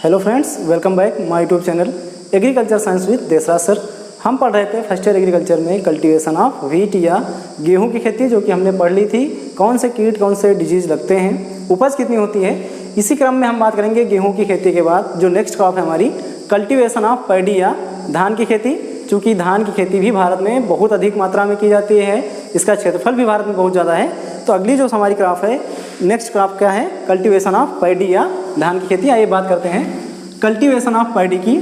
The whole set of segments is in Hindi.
Hello friends, welcome back my YouTube channel agriculture science with Desraj sir. हम पढ़ रहे थे फर्स्ट ईयर एग्रीकल्चर में कल्टीवेशन ऑफ व्हीट या गेहूं की खेती, जो कि हमने पढ़ ली थी। कौन से कीट कौन से डिजीज़ लगते हैं, उपज कितनी होती है। इसी क्रम में हम बात करेंगे गेहूं की खेती के बाद जो नेक्स्ट क्रॉप है हमारी कल्टीवेशन ऑफ पैडी या धान की खेती। चूँकि धान की खेती भी भारत में बहुत अधिक मात्रा में की जाती है, इसका क्षेत्रफल भी भारत में बहुत ज़्यादा है। तो अगली जो हमारी क्रॉप है, नेक्स्ट क्रॉप क्या है, कल्टीवेशन ऑफ पैडी या धान की खेती। आइए बात करते हैं कल्टीवेशन ऑफ पैडी की।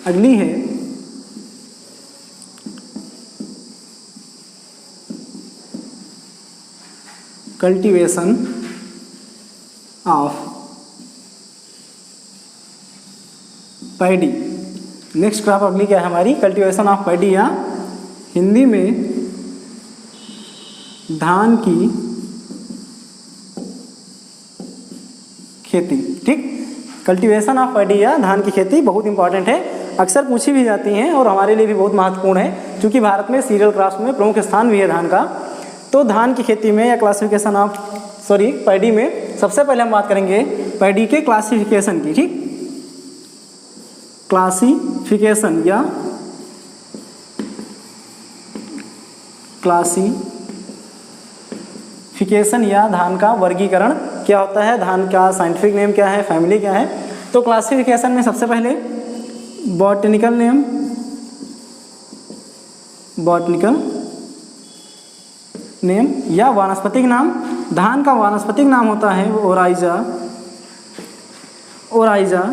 अगली है cultivation of paddy. Next crop अगली क्या है हमारी, कल्टीवेशन ऑफ पैडी या हिंदी में धान की खेती। ठीक, कल्टीवेशन ऑफ पैडी या धान की खेती बहुत इंपॉर्टेंट है, अक्सर पूछी भी जाती हैं और हमारे लिए भी बहुत महत्वपूर्ण है, क्योंकि भारत में सीरियल क्रॉप्स में प्रमुख स्थान भी है धान का। तो धान की खेती में या क्लासिफिकेशन ऑफ पैडी में सबसे पहले हम बात करेंगे पैडी के क्लासिफिकेशन की। ठीक, क्लासिफिकेशन या क्लासिफिकेशन या धान का वर्गीकरण क्या होता है, धान का साइंटिफिक नेम क्या है, फैमिली क्या है। तो क्लासिफिकेशन में सबसे पहले बॉटनिकल नेम या वानस्पतिक नाम। धान का वानस्पतिक नाम होता है ओराइजा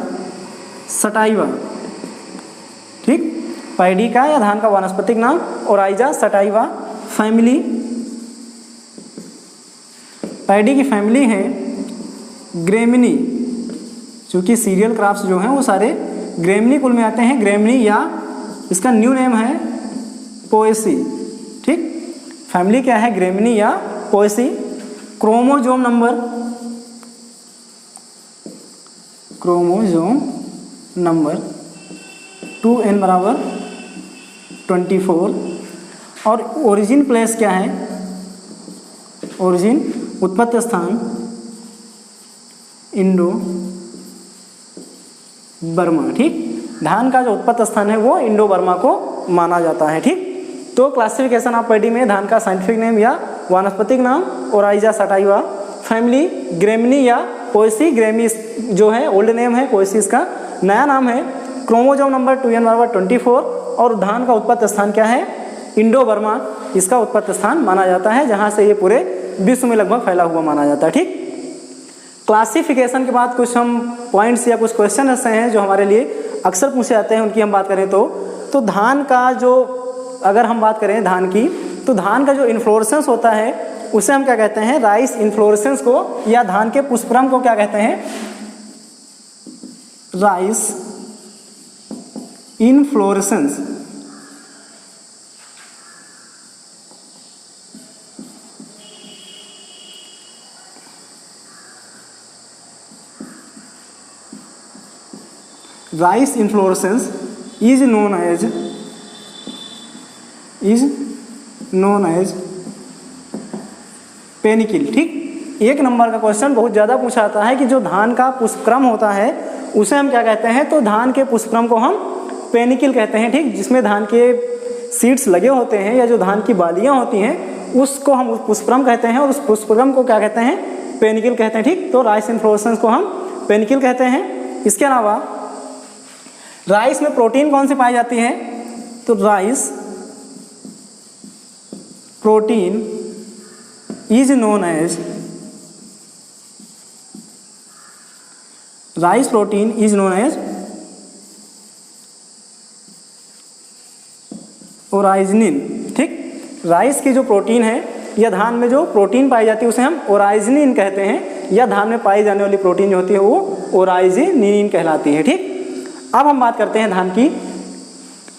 सटाइवा। ठीक, पैडी का या धान का वानस्पतिक नाम ओराइजा सटाइवा। फैमिली, पैडी की फैमिली है ग्रेमिनी। क्योंकि सीरियल क्रॉप्स जो हैं वो सारे ग्रेमिनी कुल में आते हैं, ग्रेमिनी या इसका न्यू नेम है पोएसी। ठीक, फैमिली क्या है, ग्रेमिनी या पोएसी। क्रोमोजोम नंबर 2n बराबर 24। और ओरिजिन प्लेस क्या है, ओरिजिन उत्पत्ति स्थान इंडो बर्मा। ठीक, धान का जो उत्पत्ति स्थान है वो इंडो बर्मा को माना जाता है। ठीक, तो क्लासिफिकेशन ऑफ पैडी में धान का साइंटिफिक नेम या वानस्पतिक नाम ओराइजा सटाइवा। फैमिली ग्रेमिनी या पोएसी, ग्रेमी जो है ओल्ड नेम है, पोएसी इसका नया नाम है। क्रोमोजोम नंबर 2n बराबर 24। और धान का उत्पत्ति स्थान क्या है, इंडो बर्मा इसका उत्पत्ति स्थान माना जाता है, जहाँ से ये पूरे विश्व में लगभग फैला हुआ माना जाता है। ठीक, क्लासिफिकेशन के बाद कुछ हम पॉइंट्स या कुछ क्वेश्चन ऐसे हैं जो हमारे लिए अक्सर पूछे जाते हैं, उनकी हम बात करें तो धान का जो, अगर हम बात करें धान की, तो धान का जो इन्फ्लोरेसेंस होता है उसे हम क्या कहते हैं, राइस इन्फ्लोरेसेंस को, या धान के पुष्पक्रम को क्या कहते हैं, rice inflorescence. Rice inflorescence is known as panicle. ठीक, एक नंबर का क्वेश्चन बहुत ज़्यादा पूछा जाता है कि जो धान का पुष्पक्रम होता है उसे हम क्या कहते हैं, तो धान के पुष्पक्रम को हम पेनिकल कहते हैं। ठीक, जिसमें धान के सीड्स लगे होते हैं या जो धान की बालियाँ होती हैं उसको हम पुष्पक्रम कहते हैं, और उस पुष्पक्रम को क्या कहते हैं, पेनिकल कहते हैं। ठीक, तो राइस इन्फ्लोरेसेंस को हम पेनिकल कहते हैं। इसके अलावा राइस में प्रोटीन कौन सी पाई जाती है, तो rice protein is known as oryzenin. ठीक, राइस की जो प्रोटीन है या धान में जो प्रोटीन पाई जाती है उसे हम ओराइजनिन कहते हैं, या धान में पाई जाने वाली प्रोटीन जो होती है वो ओराइजनिन कहलाती है। ठीक, अब हम बात करते हैं धान की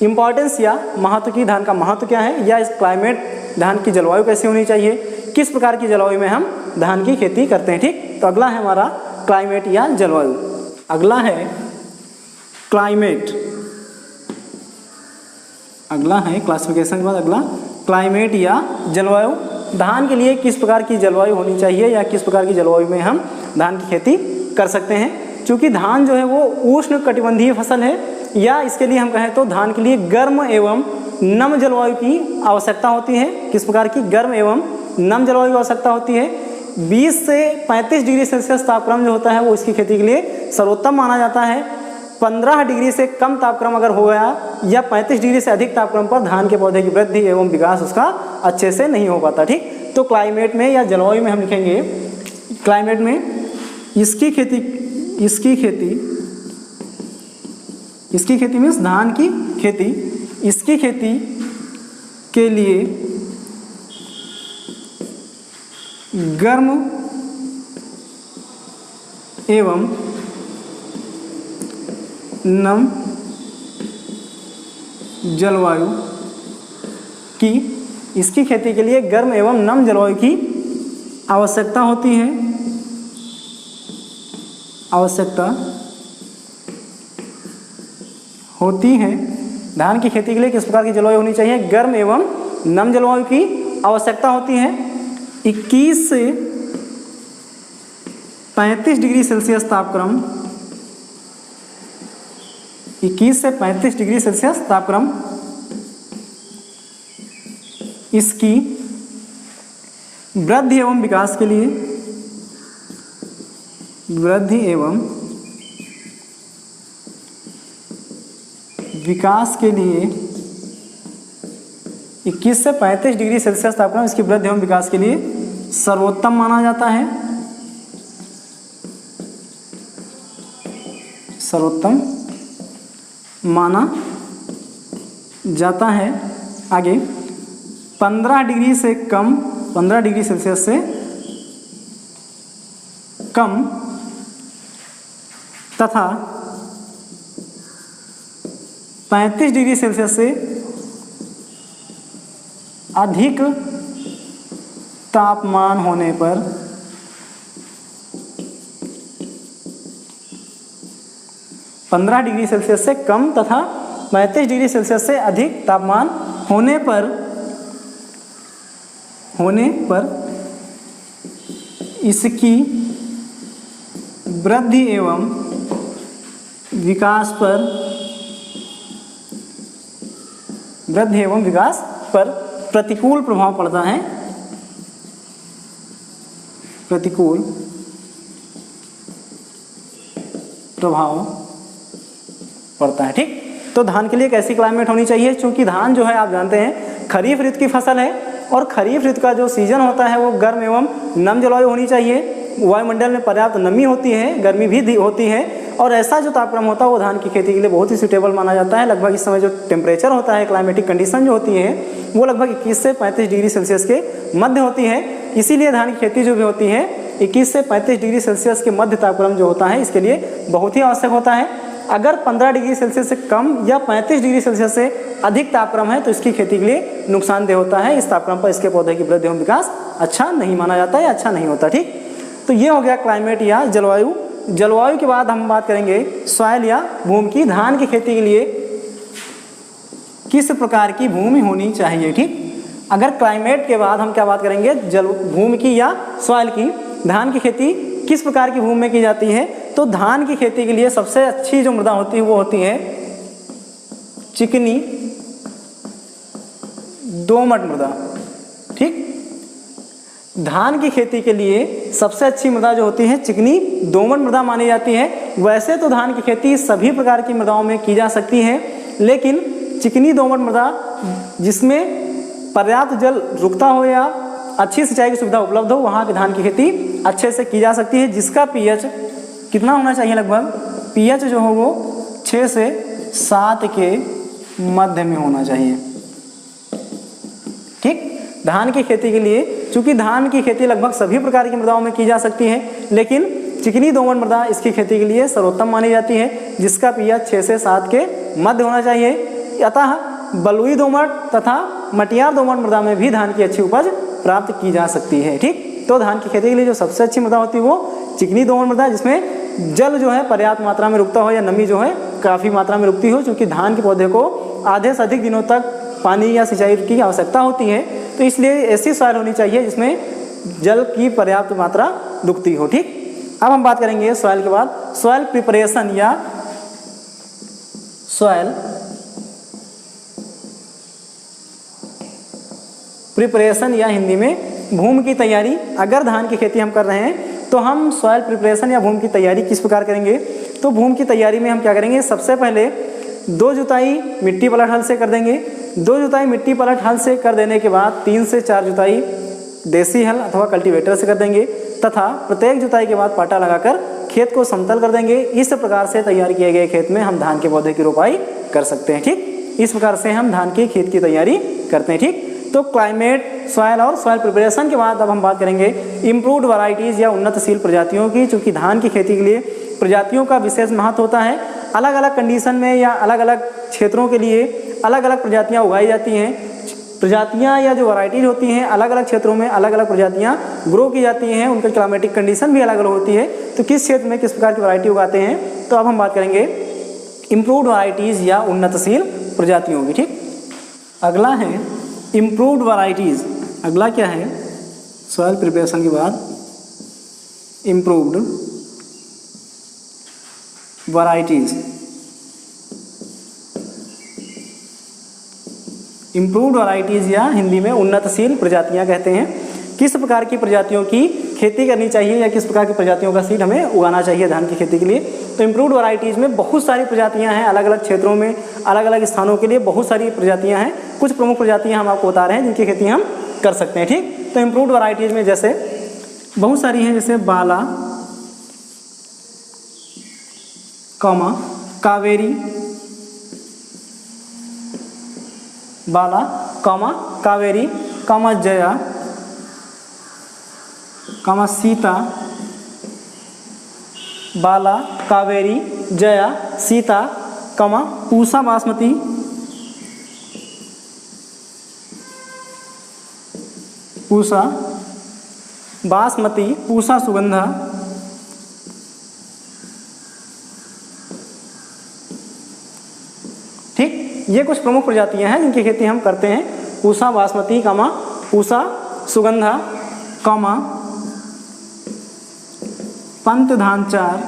इम्पॉर्टेंस या महत्व की। धान का महत्व क्या है, या इस क्लाइमेट, धान की जलवायु कैसी होनी चाहिए, किस प्रकार की जलवायु में हम धान की खेती करते हैं। ठीक, तो अगला है हमारा क्लाइमेट या जलवायु। अगला है क्लाइमेट, अगला है क्लासिफिकेशन के बाद अगला क्लाइमेट या जलवायु। धान के लिए किस प्रकार की जलवायु होनी चाहिए या किस प्रकार की जलवायु में हम धान की खेती कर सकते हैं। चूँकि धान जो है वो उष्ण कटिबंधीय फसल है, या इसके लिए हम कहें तो धान के लिए गर्म एवं नम जलवायु की आवश्यकता होती है। किस प्रकार की? गर्म एवं नम जलवायु की आवश्यकता होती है। 20 से 35 डिग्री सेल्सियस तापक्रम जो होता है वो इसकी खेती के लिए सर्वोत्तम माना जाता है। 15 डिग्री से कम तापक्रम अगर हो गया या 35 डिग्री से अधिक तापक्रम पर धान के पौधे की वृद्धि एवं विकास उसका अच्छे से नहीं हो पाता। ठीक, तो क्लाइमेट में या जलवायु में हम लिखेंगे, क्लाइमेट में इसकी खेती मीन्स धान की खेती, इसकी खेती के लिए गर्म एवं नम जलवायु की, इसकी खेती के लिए गर्म एवं नम जलवायु की आवश्यकता होती है। धान की खेती के लिए किस प्रकार की जलवायु होनी चाहिए? गर्म एवं नम जलवायु की आवश्यकता होती है। 21 से 35 डिग्री सेल्सियस तापक्रम, 21 से 35 डिग्री सेल्सियस तापक्रम इसकी वृद्धि एवं विकास के लिए, वृद्धि एवं विकास के लिए 21 से 35 डिग्री सेल्सियस तापक्रम इसकी वृद्धि एवं विकास के लिए सर्वोत्तम माना जाता है। सर्वोत्तम माना जाता है। आगे 15 डिग्री से कम, 15 डिग्री सेल्सियस से कम तथा 35 डिग्री सेल्सियस से अधिक तापमान होने पर 15 डिग्री सेल्सियस से कम तथा 35 डिग्री सेल्सियस से अधिक तापमान होने पर इसकी वृद्धि एवं विकास पर प्रतिकूल प्रभाव पड़ता है। प्रतिकूल प्रभाव पड़ता है। ठीक, तो धान के लिए कैसी क्लाइमेट होनी चाहिए? क्योंकि धान जो है आप जानते हैं खरीफ ऋतु की फसल है और खरीफ ऋतु का जो सीजन होता है वो गर्म एवं नम जलवायु होनी चाहिए। वायुमंडल में पर्याप्त नमी होती है, गर्मी भी होती है और ऐसा जो तापक्रम होता है वो धान की खेती के लिए बहुत ही सूटेबल माना जाता है। लगभग इस समय जो टेम्परेचर होता है, क्लाइमेटिक कंडीशन जो होती है वो लगभग 21 से 35 डिग्री सेल्सियस के मध्य होती है। इसीलिए धान की खेती जो भी होती है 21 से 35 डिग्री सेल्सियस के मध्य तापक्रम जो होता है इसके लिए बहुत ही आवश्यक होता है। अगर 15 डिग्री सेल्सियस से कम या 35 डिग्री सेल्सियस से अधिक तापक्रम है तो इसकी खेती के लिए नुकसानदेह होता है। इस तापक्रम पर इसके पौधे की वृद्धि एवं विकास अच्छा नहीं माना जाता या अच्छा नहीं होता। ठीक, तो ये हो गया क्लाइमेट या जलवायु। जलवायु के बाद हम बात करेंगे सॉइल या भूमि की। धान की खेती के लिए किस प्रकार की भूमि होनी चाहिए? ठीक, अगर क्लाइमेट के बाद हम क्या बात करेंगे? भूमि की या सॉइल की। धान की खेती किस प्रकार की भूमि में की जाती है? तो धान की खेती के लिए सबसे अच्छी जो मृदा होती है वो होती है चिकनी दोमट मृदा। ठीक, धान की खेती के लिए सबसे अच्छी मृदा जो होती है चिकनी दोमट मृदा मानी जाती है। वैसे तो धान की खेती सभी प्रकार की मृदाओं में की जा सकती है, लेकिन चिकनी दोमट मृदा जिसमें पर्याप्त जल रुकता हो या अच्छी सिंचाई की सुविधा उपलब्ध हो वहाँ की धान की खेती अच्छे से की जा सकती है। जिसका पीएच कितना होना चाहिए? लगभग पीएच जो हो वो 6 से 7 के मध्य में होना चाहिए। ठीक, धान की खेती के लिए, चूंकि धान की खेती लगभग सभी प्रकार की मृदाओं में की जा सकती है, लेकिन चिकनी दोमट मृदा इसकी खेती के लिए सर्वोत्तम मानी जाती है, जिसका पीएच 6 से 7 के मध्य होना चाहिए। अतः बलुई दोमट तथा मटियार दोमट मृदा में भी धान की अच्छी उपज प्राप्त की जा सकती है। ठीक, तो धान की खेती के लिए जो सबसे अच्छी मृदा होती है वो चिकनी दोमट मृदा, जिसमें जल जो है पर्याप्त मात्रा में रुकता हो या नमी जो है काफ़ी मात्रा में रुकती हो। क्योंकि धान के पौधे को आधे से अधिक दिनों तक पानी या सिंचाई की आवश्यकता होती है, तो इसलिए ऐसी सॉइल होनी चाहिए जिसमें जल की पर्याप्त मात्रा रुकती हो। ठीक, अब हम बात करेंगे सॉइल के बाद सॉइल प्रिपरेशन या सॉइल प्रिपरेशन या हिंदी में भूमि की तैयारी। अगर धान की खेती हम कर रहे हैं तो हम सॉइल प्रिपरेशन या भूमि की तैयारी किस प्रकार करेंगे। तो भूमि की तैयारी में हम क्या करेंगे, सबसे पहले 2 जुताई मिट्टी पलट हल से कर देंगे। 2 जुताई मिट्टी पलट हल से कर देने के बाद 3 से 4 जुताई देसी हल अथवा कल्टीवेटर से कर देंगे तथा प्रत्येक जुताई के बाद पाटा लगाकर खेत को समतल कर देंगे। इस प्रकार से तैयार किए गए खेत में हम धान के पौधे की रोपाई कर सकते हैं। ठीक, इस प्रकार से हम धान के खेत की तैयारी करते हैं। ठीक, तो क्लाइमेट, सॉइल और सॉइल प्रिपरेशन के बाद अब हम बात करेंगे इम्प्रूव्ड वैरायटीज़ या उन्नतशील प्रजातियों की। चूँकि धान की खेती के लिए प्रजातियों का विशेष महत्व होता है। अलग अलग कंडीशन में या अलग अलग क्षेत्रों के लिए अलग अलग प्रजातियाँ उगाई जाती हैं। प्रजातियाँ या जो वैरायटीज होती हैं अलग अलग क्षेत्रों में अलग अलग प्रजातियाँ ग्रो की जाती हैं। उनकी क्लाइमेटिक कंडीशन भी अलग अलग होती है। तो किस क्षेत्र में किस प्रकार की वैरायटी उगाते हैं, तो अब हम बात करेंगे इम्प्रूव्ड वैरायटीज़ या उन्नतशील प्रजातियों की। ठीक, अगला है इम्प्रूव्ड वैरायटीज़। अगला क्या है, सॉइल प्रिपरेशन के बाद इम्प्रूव्ड वैरायटीज़। इम्प्रूव्ड वैरायटीज़ या हिंदी में उन्नतशील प्रजातियां कहते हैं। किस प्रकार की प्रजातियों की खेती करनी चाहिए या किस प्रकार की प्रजातियों का सीड हमें उगाना चाहिए धान की खेती के लिए। तो इम्प्रूव्ड वैरायटीज़ में बहुत सारी प्रजातियां हैं। अलग अलग क्षेत्रों में अलग अलग स्थानों के लिए बहुत सारी प्रजातियां हैं। कुछ प्रमुख प्रजातियां हम आपको बता रहे हैं जिनकी खेती हम कर सकते हैं। ठीक, तो इम्प्रूव्ड वैरायटीज़ में जैसे बहुत सारी हैं, जैसे बाला, कावेरी, बाला, कावेरी, जया, सीता, बाला, कावेरी, जया, सीता, पूसा बासमती, पूसा सुगंधा, ठीक, ये कुछ प्रमुख प्रजातियां हैं जिनकी खेती हम करते हैं। पूसा बासमती, पूसा सुगंधा, पंत धान 4,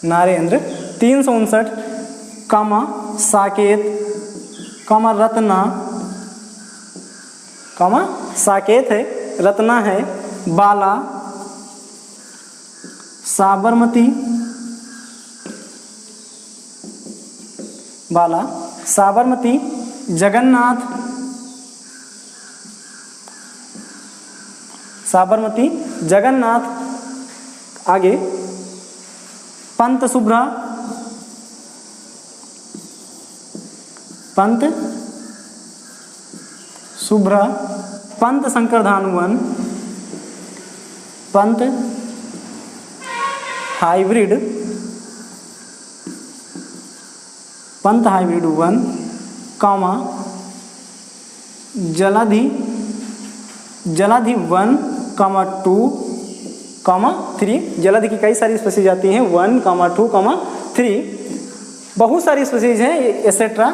नारेंद्र 359, साकेत, रत्ना, साकेत है, रत्ना है, बाला, साबरमती, जगन्नाथ, आगे पंत शुभ्रा, पंत शंकर धान 1, पंत हाइब्रिड 1, जलाधि 1, 2, 3। जलाधि की कई सारी स्पीसीज आती हैं, 1, 2, 3। बहुत सारी स्पीसीज हैं, एसेट्रा,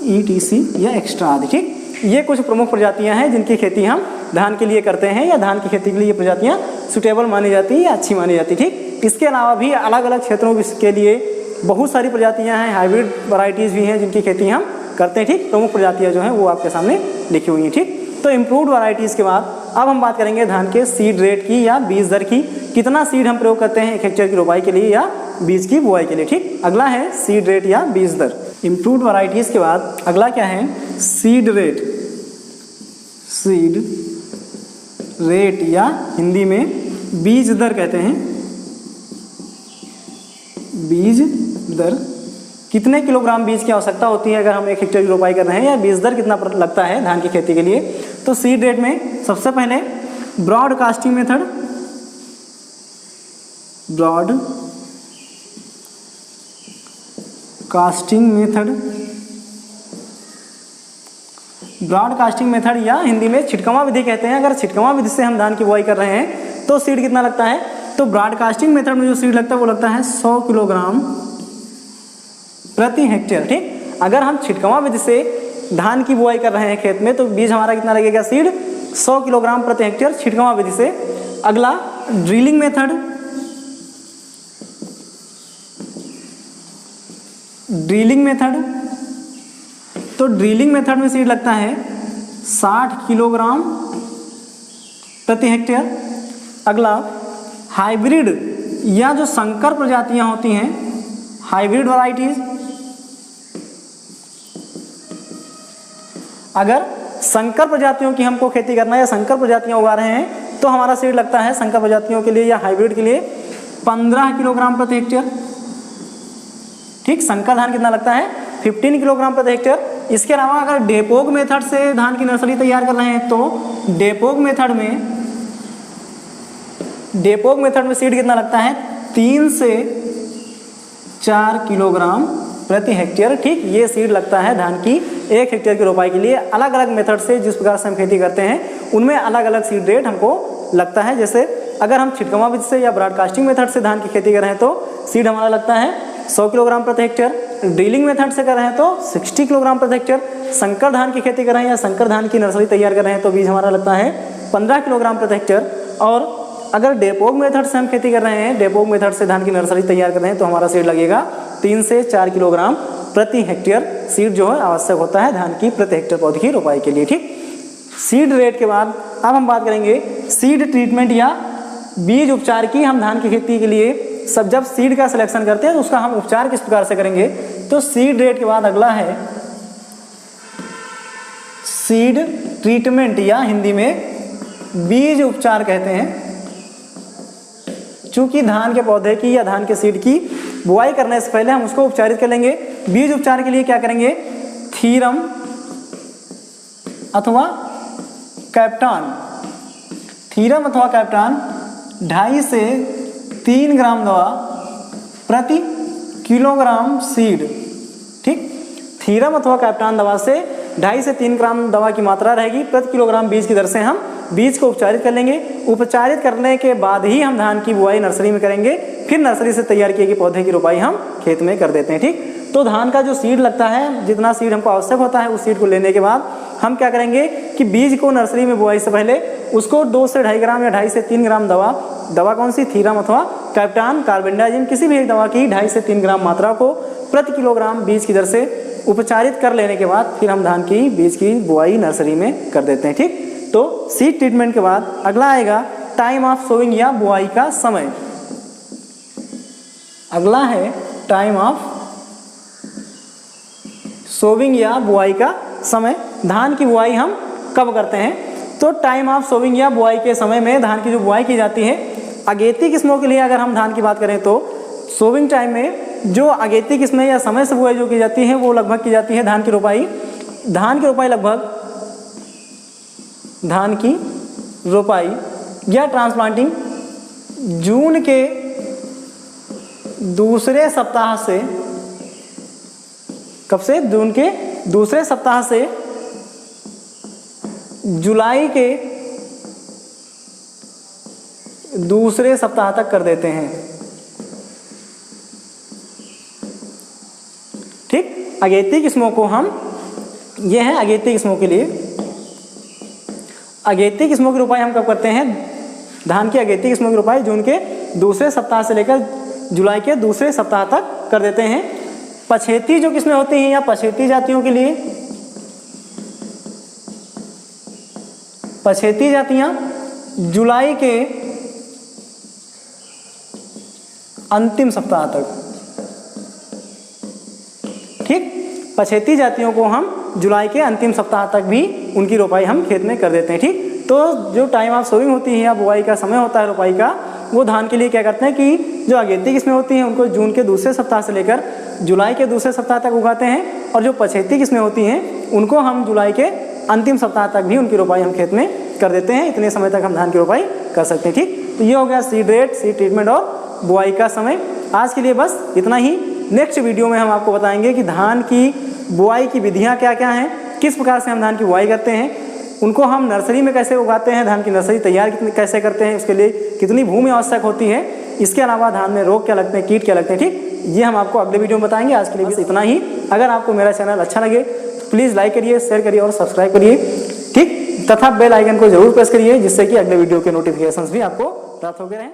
ETC या एक्स्ट्रा आदि। ठीक, ये कुछ प्रमुख प्रजातियां हैं जिनकी खेती हम धान के लिए करते हैं या धान की खेती के लिए ये प्रजातियां सुटेबल मानी जाती है या अच्छी मानी जाती है। ठीक, इसके अलावा भी अलग अलग क्षेत्रों के लिए बहुत सारी प्रजातियां हैं, हाइब्रिड वैरायटीज़ भी हैं जिनकी खेती हम करते हैं। ठीक, प्रमुख प्रजातियां जो हैं वो आपके सामने लिखी हुई हैं। ठीक, तो इम्प्रूव्ड वैरायटीज़ के बाद अब हम बात करेंगे धान के सीड रेट की या बीज दर की। कितना सीड हम प्रयोग करते हैं 1 हेक्टेयर की रोपाई के लिए या बीज की बुआई के लिए। ठीक, अगला है सीड रेट या बीज दर। इम्प्रूव्ड वैरायटीज़ के बाद अगला क्या है, सीड रेट या हिंदी में बीज दर कहते हैं। बीज दर, कितने किलोग्राम बीज की आवश्यकता होती है अगर हम 1 हेक्टेयर की रोपाई कर रहे हैं, या बीज दर कितना लगता है धान की खेती के लिए। तो सीड रेट में सबसे पहले ब्रॉडकास्टिंग मेथड, ब्रॉडकास्टिंग मेथड या हिंदी में छिटकवा विधि कहते हैं। अगर छिटकवा विधि से हम धान की बुआई कर रहे हैं तो सीड कितना लगता है, तो ब्रॉडकास्टिंग मेथड में जो सीड लगता है वो लगता है 100 किलोग्राम प्रति हेक्टेयर। ठीक, अगर हम छिटकवा विधि से धान की बुआई कर रहे हैं खेत में तो बीज हमारा कितना लगेगा, सीड 100 किलोग्राम प्रति हेक्टेयर छिटकवा विधि से। अगला ड्रिलिंग मेथड, ड्रिलिंग मेथड, तो ड्रिलिंग मेथड में सीड लगता है 60 किलोग्राम प्रति हेक्टेयर। अगला हाइब्रिड या जो संकर प्रजातियां होती हैं, हाइब्रिड वैरायटीज, अगर संकर प्रजातियों की हमको खेती करना है या संकर प्रजातियां उगा रहे हैं तो हमारा सीड लगता है संकर प्रजातियों के लिए या हाइब्रिड के लिए 15 किलोग्राम प्रति हेक्टेयर। ठीक, संकर धान कितना लगता है, 15 किलोग्राम प्रति हेक्टेयर। इसके अलावा अगर डेपोग मेथड से धान की नर्सरी तैयार कर रहे हैं तो डेपोग मेथड में सीड कितना लगता है, 3 से 4 किलोग्राम प्रति हेक्टेयर। ठीक, ये सीड लगता है धान की 1 हेक्टेयर की रोपाई के लिए। अलग अलग मेथड से जिस प्रकार से हम खेती करते हैं उनमें अलग अलग सीड रेट हमको लगता है। जैसे अगर हम छिटकवा विधि से या ब्रॉडकास्टिंग मेथड से धान की खेती कर रहे हैं तो सीड हमारा लगता है 100 किलोग्राम प्रति हेक्टेयर। ड्रिलिंग मेथड से कर रहे हैं तो 60 किलोग्राम प्रति हेक्टेयर। संकर धान की खेती कर रहे हैं या संकर धान की नर्सरी तैयार कर रहे हैं तो बीज हमारा लगता है 15 किलोग्राम प्रति हेक्टेयर। और अगर डेपोग मेथड से हम खेती कर रहे हैं, डेपोग मेथड से धान की नर्सरी तैयार कर रहे हैं तो हमारा सीड लगेगा 3 से 4 किलोग्राम प्रति हेक्टेयर। सीड जो है आवश्यक होता है धान की प्रति हेक्टेयर पौधे की रोपाई के लिए। ठीक, सीड रेट के बाद अब हम बात करेंगे सीड ट्रीटमेंट या बीज उपचार की। हम धान की खेती के लिए जब सीड का सिलेक्शन करते हैं तो उसका हम उपचार किस प्रकार से करेंगे। तो सीड रेट के बाद अगला है सीड ट्रीटमेंट या हिंदी में बीज उपचार कहते हैं। चूंकि धान के पौधे की या धान के सीड की बुआई करने से पहले हम उसको उपचारित कर लेंगे। बीज उपचार के लिए क्या करेंगे, थीरम अथवा कैप्टान, थीरम अथवा कैप्टान 2.5 से 3 ग्राम दवा प्रति किलोग्राम सीड। ठीक, थीरम अथवा कैप्टान दवा से 2.5 से 3 ग्राम दवा की मात्रा रहेगी प्रति किलोग्राम बीज की दर से हम बीज को उपचारित कर लेंगे। उपचारित करने के बाद ही हम धान की बुआई नर्सरी में करेंगे, फिर नर्सरी से तैयार किए गए पौधे की रोपाई हम खेत में कर देते हैं। ठीक, तो धान का जो सीड लगता है, जितना सीड हमको आवश्यक होता है उस सीड को लेने के बाद हम क्या करेंगे कि बीज को नर्सरी में बुआई से पहले उसको 2 से 2.5 ग्राम या 2.5 से 3 ग्राम दवा कौन सी, थीरम अथवा कैप्टान, कार्बेंडाजिम, किसी भी एक दवा की 2.5 से 3 ग्राम मात्रा को प्रति किलोग्राम बीज की दर से उपचारित कर लेने के बाद फिर हम धान की बीज की बुआई नर्सरी में कर देते हैं। ठीक, तो सीड ट्रीटमेंट के बाद अगला आएगा टाइम ऑफ सोइंग या बुआई का समय। अगला है टाइम ऑफ सोविंग या बुआई का समय। धान की बुआई हम कब करते हैं, तो टाइम ऑफ सोविंग या बुआई के समय में धान की जो बुआई की जाती है, अगेती किस्मों के लिए अगर हम धान की बात करें तो सोविंग टाइम में जो अगेती किस्में या समय से बुआई जो की जाती है वो लगभग की जाती है धान की रोपाई या ट्रांसप्लांटिंग जून के दूसरे सप्ताह से, कब से, जून के दूसरे सप्ताह से जुलाई के दूसरे सप्ताह तक कर देते हैं। ठीक, अगेती किस्मों को हम, ये है अगेती किस्मों के लिए। अगेती किस्मों की रोपाई हम कब करते हैं, धान की अगेती किस्मों की रोपाई जून के दूसरे सप्ताह से लेकर जुलाई के दूसरे सप्ताह तक कर देते हैं। पछेती जो किस्में होती हैं या पछेती जातियों के लिए, पछेती जातियां जुलाई के अंतिम सप्ताह तक। ठीक, पछेती जातियों को हम जुलाई के अंतिम सप्ताह तक भी उनकी रोपाई हम खेत में कर देते हैं। ठीक, तो जो टाइम ऑफ सोइंग होती है या बुआई का समय होता है रोपाई का, वो धान के लिए क्या करते हैं कि जो अगेती किस्में होती हैं उनको जून के दूसरे सप्ताह से लेकर जुलाई के दूसरे सप्ताह तक उगाते हैं, और जो पछेती किस्में होती हैं उनको हम जुलाई के अंतिम सप्ताह तक भी उनकी रोपाई हम खेत में कर देते हैं। इतने समय तक हम धान की रोपाई कर सकते हैं। ठीक, तो ये हो गया सीड रेट, सीड ट्रीटमेंट और बुआई का समय। आज के लिए बस इतना ही। नेक्स्ट वीडियो में हम आपको बताएंगे कि धान की बुआई की विधियाँ क्या क्या हैं, किस प्रकार से हम धान की बुआई करते हैं, उनको हम नर्सरी में कैसे उगाते हैं, धान की नर्सरी तैयार कैसे करते हैं, उसके लिए कितनी भूमि आवश्यक होती है, इसके अलावा धान में रोग क्या लगते हैं, कीट क्या लगते हैं। ठीक, ये हम आपको अगले वीडियो में बताएंगे। आज के लिए बस इतना ही। अगर आपको मेरा चैनल अच्छा लगे तो प्लीज़ लाइक करिए, शेयर करिए और सब्सक्राइब करिए, ठीक, तथा बेल आइकन को जरूर प्रेस करिए, जिससे कि अगले वीडियो के नोटिफिकेशंस भी आपको प्राप्त होते रहें।